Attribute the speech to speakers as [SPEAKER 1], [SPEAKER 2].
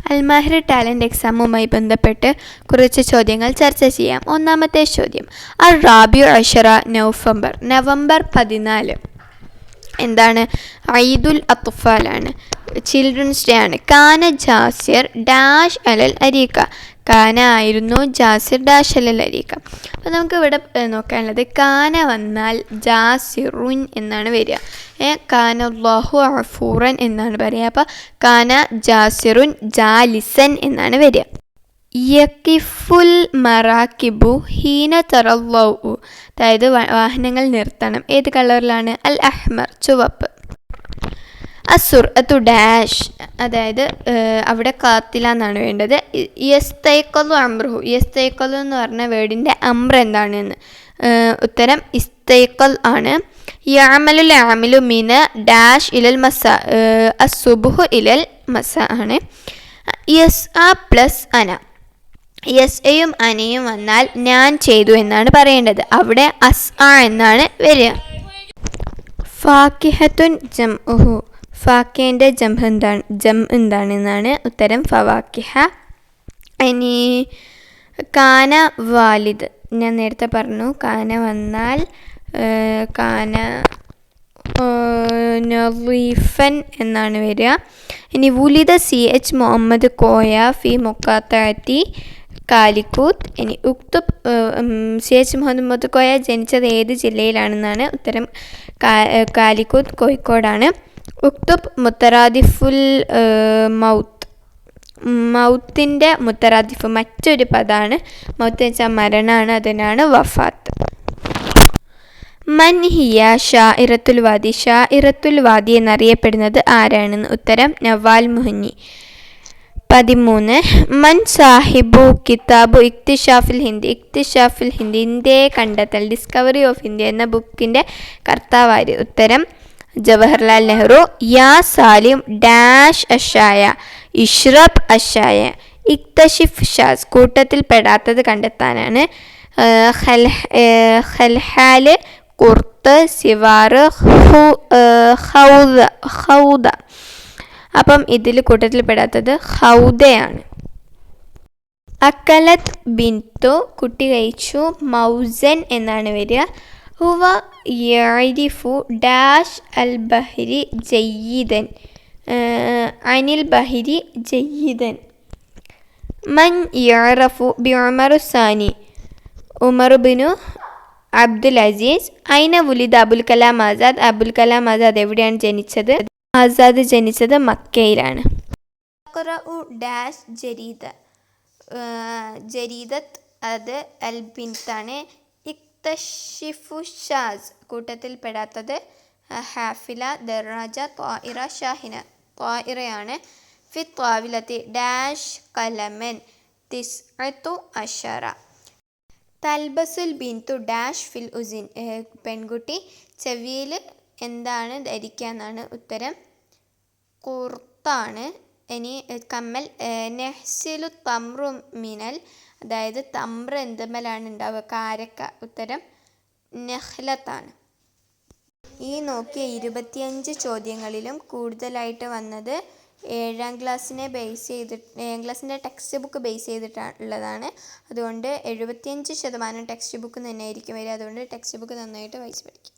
[SPEAKER 1] അൽമാഹിർ talent എക്സാമുമായി ബന്ധപ്പെട്ട് കുറച്ച് ചോദ്യങ്ങൾ ചർച്ച ചെയ്യാം. ഒന്നാമത്തെ ചോദ്യം, റാബിഉ അശറ നവംബർ 14 എന്താണ്? ഈദുൽ അത്ഫാലാണ്, ചിൽഡ്രൻസ് ഡേ ആണ്. കാന ജാസിർ ഡാഷ് അലൽ അരീക്ക, കാന ആയിരുന്നു, ജാസിർ ഡാഷ് അലൽ അരീക്ക. അപ്പോൾ നമുക്ക് ഇവിടെ നോക്കാനുള്ളത്, കാന വന്നാൽ ജാസിറുൻ എന്നാണ് വരിക. കാന അല്ലാഹു അഫൂറൻ എന്നാണ് പറയുക. അപ്പോൾ കാന ജാസിറുൻ ജാലിസൻ എന്നാണ് വരിക. യക്കിഫുൽ മറാക്കിബു ഹീന തറല്ലൗ, അതായത് വാഹനങ്ങൾ നിർത്തണം. ഏത് കളറിലാണ്? അൽ അഹ്മർ, ചുവപ്പ്. അസുർഅത്തു ഡാഷ്, അതായത് അവിടെ കാത്തില എന്നാണ് വേണ്ടത്. യസ്തൈഖലു അംറുഹു, യസ്തൈഖലു എന്ന് പറഞ്ഞ വേർഡിൻ്റെ അംർ എന്താണെന്ന്. ഉത്തരം ഇസ്തൈഖൽ ആണ്. യഅമലുൽ ആമിലു മിന ഡാഷ് ഇലൽ മസ, അസുബ്ഹു ഇലൽ മസ ആണ്. യസ്അ പ്ലസ് അന, യസ്അയും അനയും വന്നാൽ ഞാൻ ചെയ്തു എന്നാണ് പറയേണ്ടത്. അവിടെ അസ്അ എന്നാണ് വരിക. ഫാക്കിഹത്തുൻ ജംഉഹു, ഫാക്കേൻ്റെ ജം എന്താണെന്നാണ് ഉത്തരം ഫവാക്കിഹ. ഇനി കാന വാലിദ്, ഞാൻ നേരത്തെ പറഞ്ഞു കാന വന്നാൽ കാന നളീഫൻ എന്നാണ് വരിക. ഇനി വുലിദ CH മുഹമ്മദ് കോയ ഫി മുക്കാത്തഅത്തി കാലിക്കൂത്ത്. ഇനി ഉക്തുബ് CH മുഹമ്മദ് കോയ ജനിച്ചത് ഏത് ജില്ലയിലാണെന്നാണ് ഉത്തരം കാലിക്കൂത്ത്, കോഴിക്കോടാണ്. ഉക്തുബ് മുത്തറാദിഫുൽ മൗത്ത്, മൗത്തിൻ്റെ മുത്തറാദിഫ് മറ്റൊരു പദമാണ്. മൗത്ത് വെച്ചാൽ മരണമാണ്, അതിനാണ് വഫാത്ത്. മൻ ഹിയ ഷാഇറത്തുൽ വാദി, ഷാഇറത്തുൽ വാദി എന്നറിയപ്പെടുന്നത് ആരാണെന്ന്. ഉത്തരം നവാൽ മുഹന്നി. 13 മൻ സാഹിബു കിതാബു ഇക്തിഷാഫുൽ ഹിന്ദ്, ഇക്തിഷാഫുൽ ഹിന്ദ് ഇന്ത്യയെ കണ്ടെത്തൽ, ഡിസ്കവറി ഓഫ് ഇന്ത്യ എന്ന ബുക്കിൻ്റെ കർത്താവാര്. ഉത്തരം ജവഹർലാൽ നെഹ്റു. യാ സാലിം ഡാഷ് അഷായ, ഇഷ്റബ് അഷായ. ഇക്തഷിഫ് ഷാസ്, കൂട്ടത്തിൽ പെടാത്തത് കണ്ടെത്താനാണ്. ഖൽഹാല് കുർത്ത്, സിവാറ്, ഹൗദ. അപ്പം ഇതിൽ കൂട്ടത്തിൽ പെടാത്തത് ഹൗദയാണ്. അക്കലത്ത് ബിന്തു, കുട്ടി കഴിച്ചു. മൗസൻ എന്നാണ് വരിക. ഹുവ യഅരിഫു ഡാഷ് അൽ ബഹരി ജയ്യിദൻ, അനിൽ ബഹരി ജയ്യിദൻ. മൻ യഅറഫു ബി ഉമർ സാനി, ഉമർ ബിനു അബ്ദുൽ അസീസ്. ഐന വുലിദ അബുൽ കലാം ആസാദ്, അബുൽ കലാം ആസാദ് എവിടെയാണ് ജനിച്ചത്? ആസാദ് ജനിച്ചത് മക്കയിലാണ്. ഖറഉ ഡാഷ് ജരീദ, ജരീദത്ത് അത് അൽ ബിൻതാണ്. ഇക്തഷിഫു ഷാസ്, കൂട്ടത്തിൽ പെടാത്തത് ഹാഫില, ദറാജ, ത്വായിറ, ഷാഹിന. ത്വായിറയാണ്. ഫി ത്വാവിലത്തി ഡാഷ് കലമൻ, തിസ്അത്തു അശറ. തൽബസുൽ ബിന്തു ഡാഷ് ഫിൽ ഉസിൻ, പെൺകുട്ടി ചെവിയിൽ എന്താണ് ധരിക്കുക എന്നാണ് ഉത്തരം കുർത്താണ്. ഇനി കമ്മൽ. നെഹ്സിലു തമ്രു മിനൽ, അതായത് തമ്ര എന്തുമലാണ് ഉണ്ടാവുക? കാരക്ക. ഉത്തരം നെഹ്ലത്താണ്. ഈ നോക്കിയ 25 ചോദ്യങ്ങളിലും കൂടുതലായിട്ട് വന്നത് 7ാം ക്ലാസ്സിൻ്റെ ടെക്സ്റ്റ് ബുക്ക് ബേസ് ചെയ്തിട്ടുള്ളതാണ്. അതുകൊണ്ട് 75% ടെക്സ്റ്റ് ബുക്ക് തന്നെയായിരിക്കും വരിക. അതുകൊണ്ട് ടെക്സ്റ്റ് ബുക്ക് നന്നായിട്ട് വായിച്ച് പഠിക്കും.